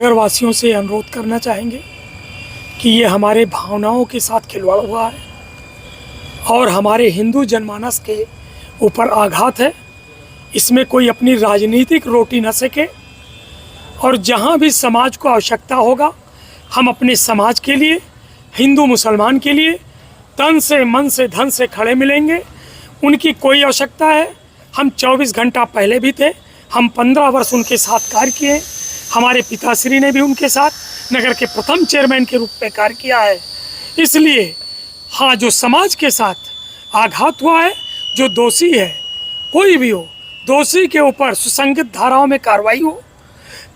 नगरवासियों से अनुरोध करना चाहेंगे कि ये हमारे भावनाओं के साथ खिलवाड़ हुआ है और हमारे हिंदू जनमानस के ऊपर आघात है। इसमें कोई अपनी राजनीतिक रोटी न सेके और जहाँ भी समाज को आवश्यकता होगा हम अपने समाज के लिए, हिंदू मुसलमान के लिए तन से, मन से, धन से खड़े मिलेंगे। उनकी कोई आवश्यकता है, हम 24 घंटा पहले भी थे, हम 15 वर्ष उनके साथ कार्य किए। हमारे पिताश्री ने भी उनके साथ नगर के प्रथम चेयरमैन के रूप में कार्य किया है। इसलिए हाँ, जो समाज के साथ आघात हुआ है, जो दोषी है, कोई भी हो, दोषी के ऊपर सुसंगत धाराओं में कार्रवाई हो,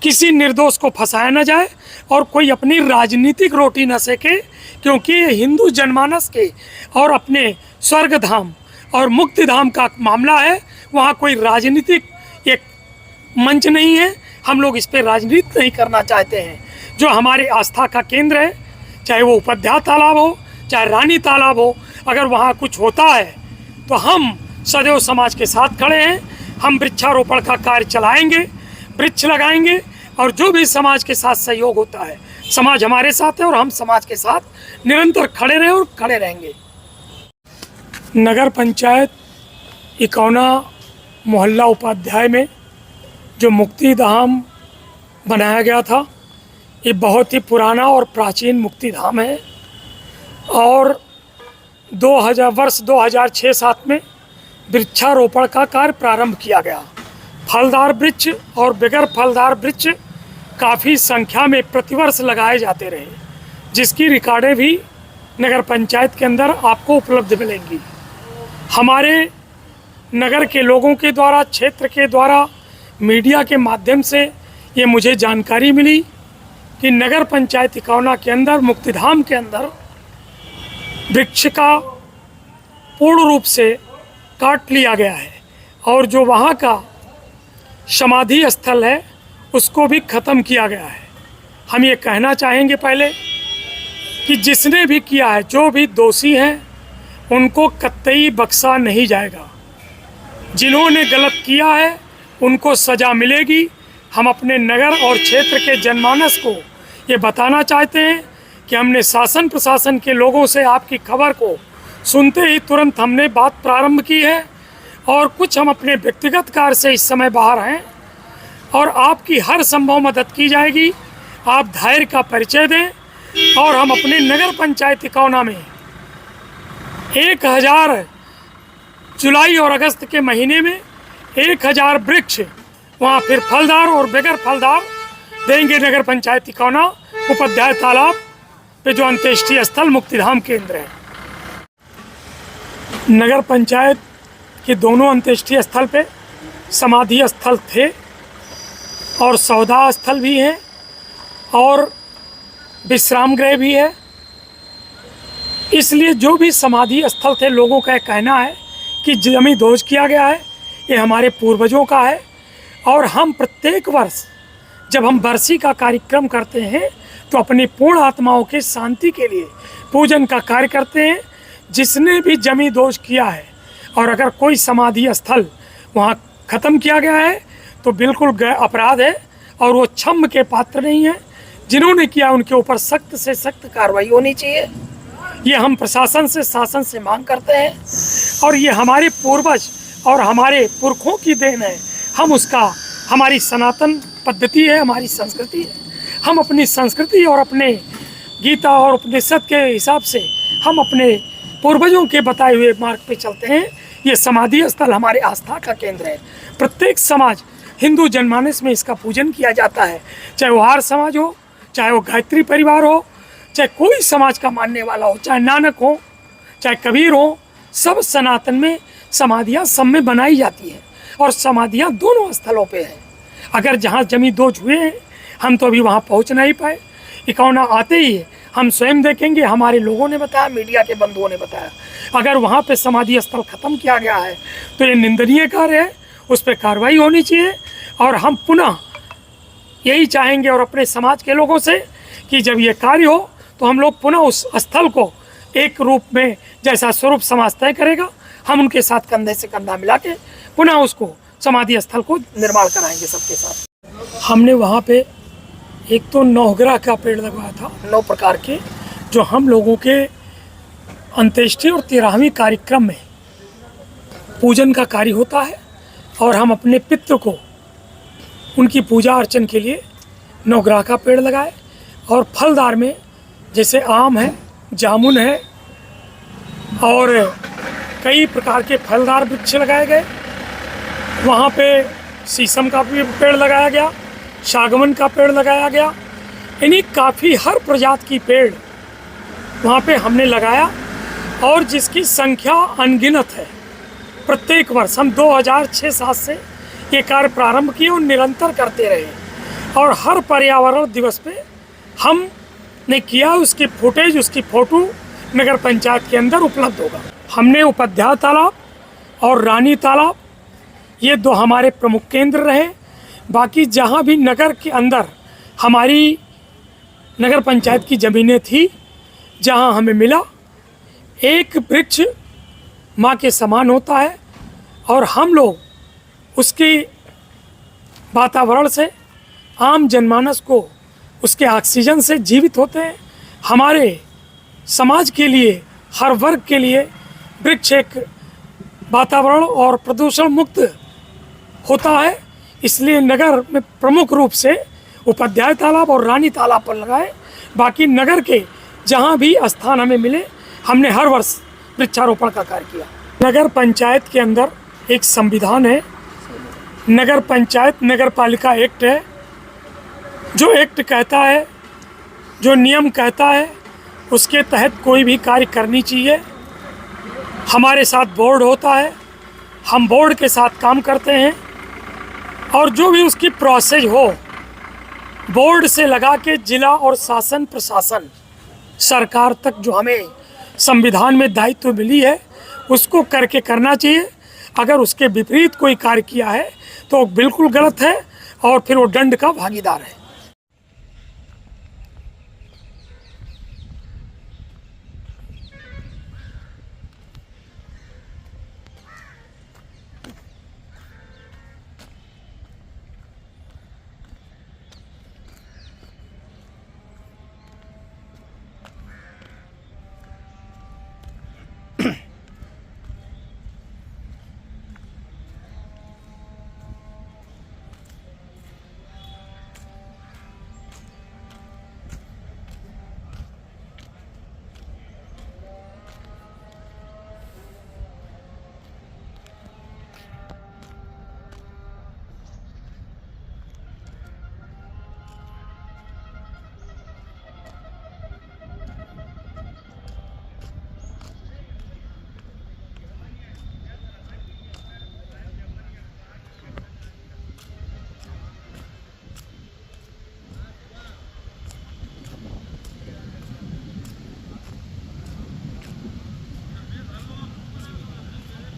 किसी निर्दोष को फंसाया न जाए और कोई अपनी राजनीतिक रोटी न सेके, क्योंकि ये हिंदू जनमानस के और अपने स्वर्ग धाम और मुक्ति धाम का मामला है। वहाँ कोई राजनीतिक एक मंच नहीं है। हम लोग इस पर राजनीति नहीं करना चाहते हैं। जो हमारे आस्था का केंद्र है, चाहे वो उपाध्याय तालाब हो, चाहे रानी तालाब हो, अगर वहाँ कुछ होता है तो हम सदैव समाज के साथ खड़े हैं। हम वृक्षारोपण का कार्य चलाएंगे, वृक्ष लगाएंगे और जो भी समाज के साथ सहयोग होता है, समाज हमारे साथ है और हम समाज के साथ निरंतर खड़े रहे और खड़े रहेंगे। नगर पंचायत इकौना मोहल्ला उपाध्याय में जो मुक्ति धाम बनाया गया था, ये बहुत ही पुराना और प्राचीन मुक्ति धाम है और 2006-7 में वृक्षारोपण का कार्य प्रारंभ किया गया। फलदार वृक्ष और बगैर फलदार वृक्ष काफ़ी संख्या में प्रतिवर्ष लगाए जाते रहे, जिसकी रिकॉर्डें भी नगर पंचायत के अंदर आपको उपलब्ध मिलेंगी। हमारे नगर के लोगों के द्वारा, क्षेत्र के द्वारा, मीडिया के माध्यम से ये मुझे जानकारी मिली कि नगर पंचायत इकौना के अंदर, मुक्तिधाम के अंदर वृक्ष का पूर्ण रूप से काट लिया गया है और जो वहाँ का समाधि स्थल है उसको भी ख़त्म किया गया है। हम ये कहना चाहेंगे पहले कि जिसने भी किया है, जो भी दोषी हैं, उनको कतई बख्शा नहीं जाएगा। जिन्होंने गलत किया है उनको सज़ा मिलेगी। हम अपने नगर और क्षेत्र के जनमानस को ये बताना चाहते हैं कि हमने शासन प्रशासन के लोगों से आपकी खबर को सुनते ही तुरंत हमने बात प्रारंभ की है और कुछ हम अपने व्यक्तिगत कार्य से इस समय बाहर हैं और आपकी हर संभव मदद की जाएगी। आप धैर्य का परिचय दें और हम अपने नगर पंचायत इकौना में 1000 जुलाई और अगस्त के महीने में 1000 वृक्ष वहाँ फिर फलदार और बगैर फलदार देंगे। नगर पंचायत इकौना उपाध्याय तालाब पे जो अंत्येष्टि स्थल मुक्तिधाम केंद्र है, नगर पंचायत के दोनों अंत्येष्टि स्थल पे समाधि स्थल थे और सौदा स्थल भी है और विश्राम गृह भी है। इसलिए जो भी समाधि स्थल थे, लोगों का कहना है कि जमीन दोज किया गया है, ये हमारे पूर्वजों का है और हम प्रत्येक वर्ष जब हम बरसी का कार्यक्रम करते हैं तो अपनी पूर्ण आत्माओं के शांति के लिए पूजन का कार्य करते हैं। जिसने भी जमी दोष किया है और अगर कोई समाधि स्थल वहाँ ख़त्म किया गया है तो बिल्कुल अपराध है और वो क्षम्य के पात्र नहीं है। जिन्होंने किया उनके ऊपर सख्त से सख्त कार्रवाई होनी चाहिए। ये हम प्रशासन से, शासन से मांग करते हैं और ये हमारे पूर्वज और हमारे पुरखों की देन है। हम उसका, हमारी सनातन पद्धति है, हमारी संस्कृति है। हम अपनी संस्कृति और अपने गीता और उपनिषद के हिसाब से हम अपने पूर्वजों के बताए हुए मार्ग पे चलते हैं। ये समाधि स्थल हमारे आस्था का केंद्र है। प्रत्येक समाज, हिंदू जनमानस में इसका पूजन किया जाता है, चाहे वो हार समाज हो, चाहे वो गायत्री परिवार हो, चाहे कोई समाज का मानने वाला हो, चाहे नानक हो, चाहे कबीर हो, सब सनातन में समाधियाँ सब में बनाई जाती हैं और समाधियाँ दोनों स्थलों पे हैं। अगर जहाँ जमी दोज हुए हैं, हम तो अभी वहाँ पहुँच नहीं पाए। इकौना आते ही हम स्वयं देखेंगे, हमारे लोगों ने बताया, मीडिया के बंधुओं ने बताया, अगर वहाँ पे समाधि स्थल ख़त्म किया गया है तो ये निंदनीय कार्य है, उस पर कार्रवाई होनी चाहिए। और हम पुनः यही चाहेंगे और अपने समाज के लोगों से कि जब ये कार्य हो तो हम लोग पुनः उस स्थल को एक रूप में, जैसा स्वरूप समाज तय करेगा, हम उनके साथ कंधे से कंधा मिला के पुनः उसको समाधि स्थल को निर्माण कराएंगे सबके साथ। हमने वहाँ पे एक तो नवग्रह का पेड़ लगवाया था, 9 प्रकार के, जो हम लोगों के अंत्येष्टि और 13वीं कार्यक्रम में पूजन का कार्य होता है। और हम अपने पितृ को उनकी पूजा अर्चन के लिए नवग्रह का पेड़ लगाए। और फलदार में जैसे आम है, जामुन है और कई प्रकार के फलदार वृक्ष लगाए गए। वहाँ पे शीशम का भी पेड़ लगाया गया, सागवन का पेड़ लगाया गया, यानी काफ़ी हर प्रजाति की पेड़ वहाँ पे हमने लगाया। और जिसकी संख्या अनगिनत है। प्रत्येक वर्ष हम 2006-07 से ये कार्य प्रारंभ किए और निरंतर करते रहे। और हर पर्यावरण दिवस पे हमने किया, उसकी फुटेज, उसकी फ़ोटो नगर पंचायत के अंदर उपलब्ध होगा। हमने उपाध्याय तालाब और रानी तालाब, ये 2 हमारे प्रमुख केंद्र रहे। बाकी जहाँ भी नगर के अंदर हमारी नगर पंचायत की ज़मीनें थी, जहाँ हमें मिला, एक वृक्ष माँ के समान होता है। और हम लोग उसके वातावरण से आम जनमानस को उसके ऑक्सीजन से जीवित होते हैं। हमारे समाज के लिए, हर वर्ग के लिए वृक्ष एक वातावरण और प्रदूषण मुक्त होता है। इसलिए नगर में प्रमुख रूप से उपाध्याय तालाब और रानी तालाब पर लगाए। बाकी नगर के जहाँ भी स्थान हमें मिले, हमने हर वर्ष वृक्षारोपण का कार्य किया। नगर पंचायत के अंदर एक संविधान है, नगर पंचायत नगर पालिका एक्ट है। जो एक्ट कहता है, जो नियम कहता है, उसके तहत कोई भी कार्य करनी चाहिए। हमारे साथ बोर्ड होता है, हम बोर्ड के साथ काम करते हैं। और जो भी उसकी प्रोसेस हो, बोर्ड से लगा के जिला और शासन प्रशासन सरकार तक जो हमें संविधान में दायित्व मिली है, उसको करके करना चाहिए। अगर उसके विपरीत कोई कार्य किया है तो बिल्कुल गलत है और फिर वो दंड का भागीदार है।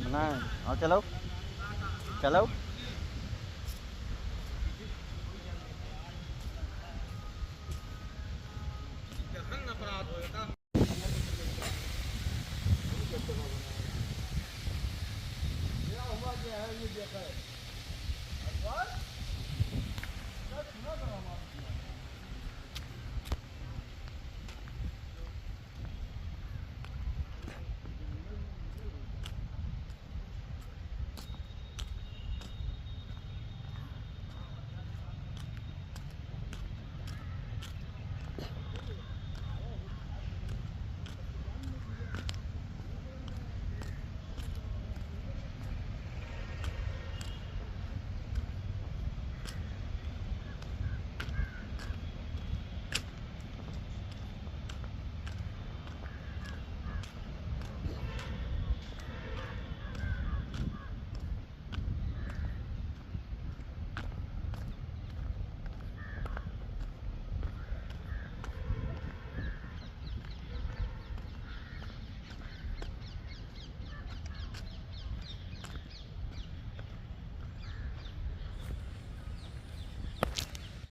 ना, और चलो चलो।